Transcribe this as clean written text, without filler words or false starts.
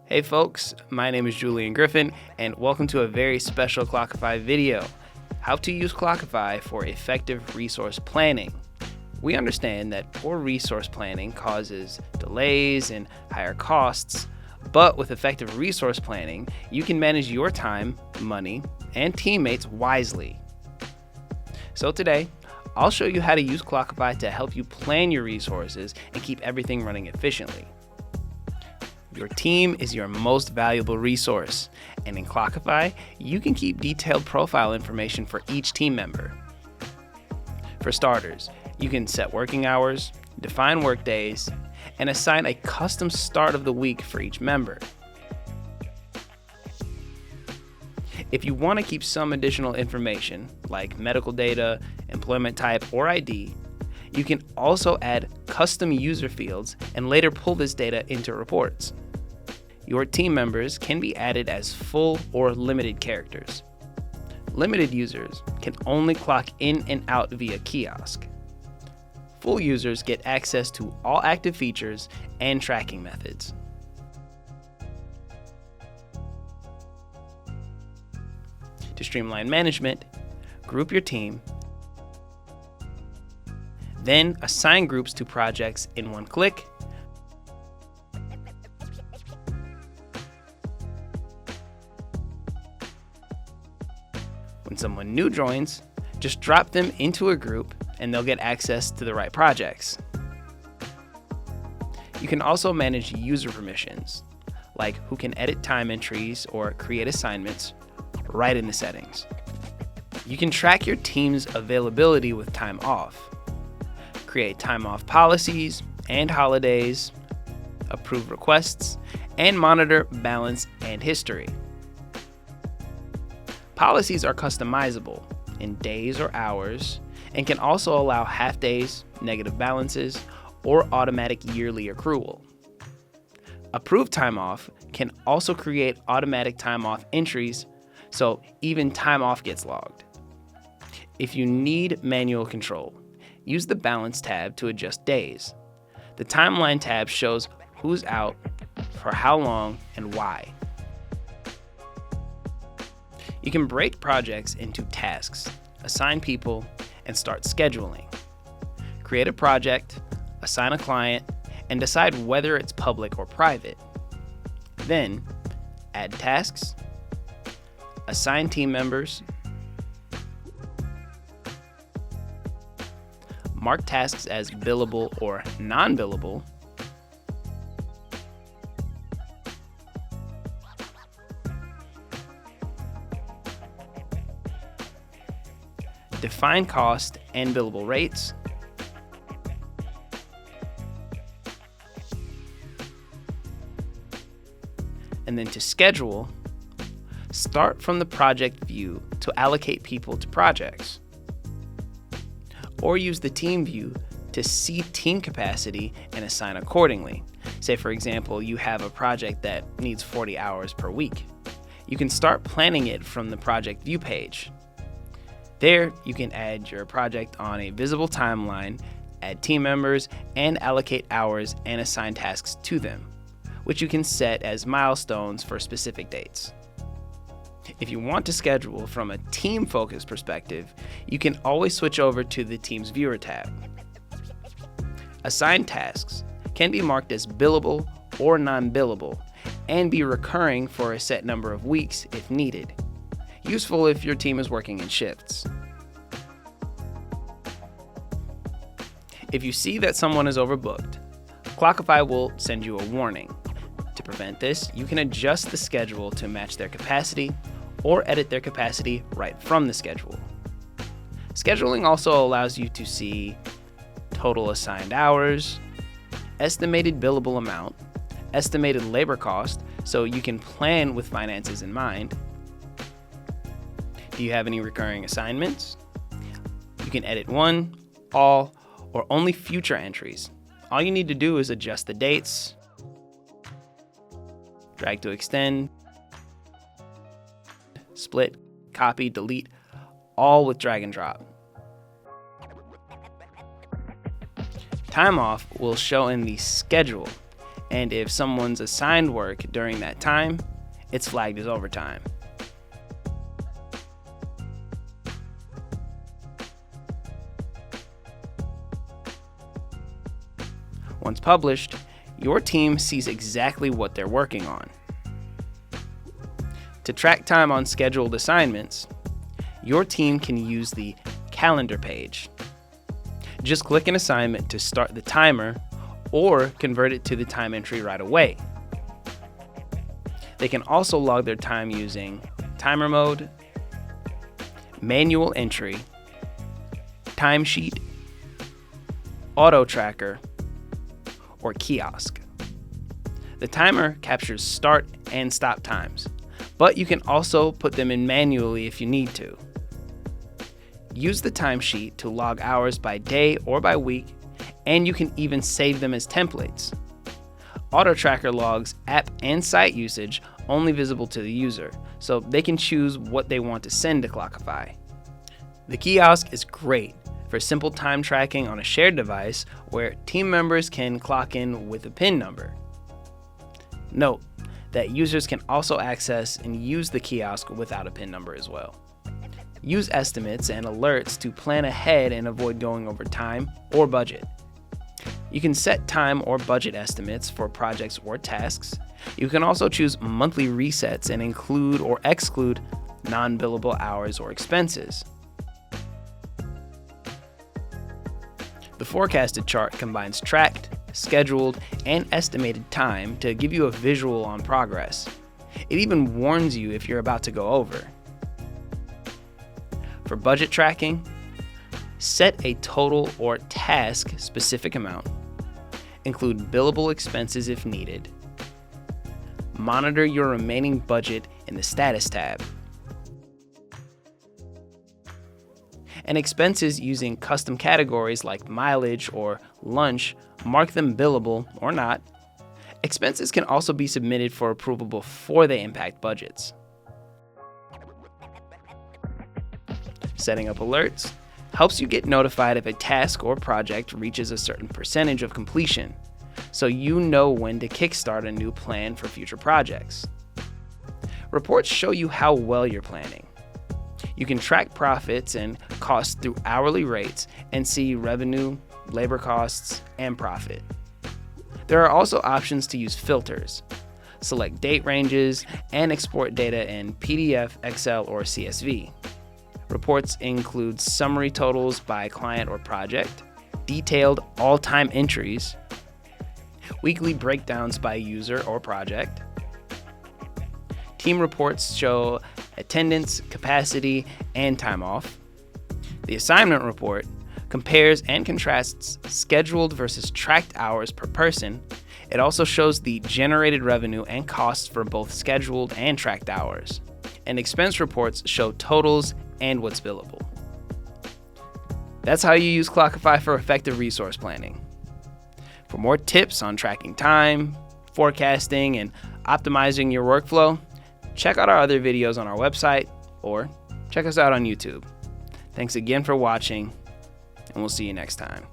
Hey folks, my name is Julian Griffin, and welcome to a very special Clockify video, how to use Clockify for effective resource planning. We understand that poor resource planning causes delays and higher costs, but with effective resource planning, you can manage your time, money, and teammates wisely. So today, I'll show you how to use Clockify to help you plan your resources and keep everything running efficiently. Your team is your most valuable resource, and in Clockify, you can keep detailed profile information for each team member. For starters, you can set working hours, define work days, and assign a custom start of the week for each member. If you want to keep some additional information, like medical data, employment type, or ID, you can also add custom user fields and later pull this data into reports. Your team members can be added as full or limited characters. Limited users can only clock in and out via kiosk. Full users get access to all active features and tracking methods. To streamline management, group your team, then assign groups to projects in one click. When someone new joins, just drop them into a group and they'll get access to the right projects. You can also manage user permissions, like who can edit time entries or create assignments, right in the settings. You can track your team's availability with time off, create time off policies and holidays, approve requests, and monitor balance and history. Policies are customizable in days or hours and can also allow half days, negative balances, or automatic yearly accrual. Approved time off can also create automatic time off entries, so even time off gets logged. If you need manual control, use the Balance tab to adjust days. The Timeline tab shows who's out, for how long, and why. You can break projects into tasks, assign people, and start scheduling. Create a project, assign a client, and decide whether it's public or private. Then, add tasks, assign team members, mark tasks as billable or non-billable, define cost and billable rates, and then to schedule, start from the project view to allocate people to projects, or use the team view to see team capacity and assign accordingly. Say, for example, you have a project that needs 40 hours per week. You can start planning it from the project view page. There, you can add your project on a visible timeline, add team members, and allocate hours and assign tasks to them, which you can set as milestones for specific dates. If you want to schedule from a team-focused perspective, you can always switch over to the Team's Viewer tab. Assigned tasks can be marked as billable or non-billable and be recurring for a set number of weeks if needed. Useful if your team is working in shifts. If you see that someone is overbooked, Clockify will send you a warning. To prevent this, you can adjust the schedule to match their capacity or edit their capacity right from the schedule. Scheduling also allows you to see total assigned hours, estimated billable amount, estimated labor cost, so you can plan with finances in mind. Do you have any recurring assignments? You can edit one, all, or only future entries. All you need to do is adjust the dates, drag to extend, split, copy, delete, all with drag and drop. Time off will show in the schedule and if someone's assigned work during that time, it's flagged as overtime. Once published, your team sees exactly what they're working on. To track time on scheduled assignments, your team can use the calendar page. Just click an assignment to start the timer or convert it to the time entry right away. They can also log their time using timer mode, manual entry, timesheet, auto tracker, or kiosk. The timer captures start and stop times, but you can also put them in manually if you need to. Use the timesheet to log hours by day or by week, and you can even save them as templates. Auto Tracker logs app and site usage only visible to the user, so they can choose what they want to send to Clockify. The kiosk is great for simple time tracking on a shared device where team members can clock in with a PIN number. Note that users can also access and use the kiosk without a PIN number as well. Use estimates and alerts to plan ahead and avoid going over time or budget. You can set time or budget estimates for projects or tasks. You can also choose monthly resets and include or exclude non-billable hours or expenses. The forecasted chart combines tracked, scheduled, and estimated time to give you a visual on progress. It even warns you if you're about to go over. For budget tracking, set a total or task-specific amount. Include billable expenses if needed. Monitor your remaining budget in the Status tab. And expenses using custom categories like mileage or lunch, mark them billable or not. Expenses can also be submitted for approval before they impact budgets. Setting up alerts helps you get notified if a task or project reaches a certain percentage of completion, so you know when to kickstart a new plan for future projects. Reports show you how well you're planning. You can track profits and costs through hourly rates and see revenue, labor costs, and profit. There are also options to use filters. Select date ranges and export data in PDF, Excel, or CSV. Reports include summary totals by client or project, detailed all-time entries, weekly breakdowns by user or project. Team reports show attendance, capacity, and time off. The assignment report compares and contrasts scheduled versus tracked hours per person. It also shows the generated revenue and costs for both scheduled and tracked hours. And expense reports show totals and what's billable. That's how you use Clockify for effective resource planning. For more tips on tracking time, forecasting, and optimizing your workflow, check out our other videos on our website or check us out on YouTube. Thanks again for watching, and we'll see you next time.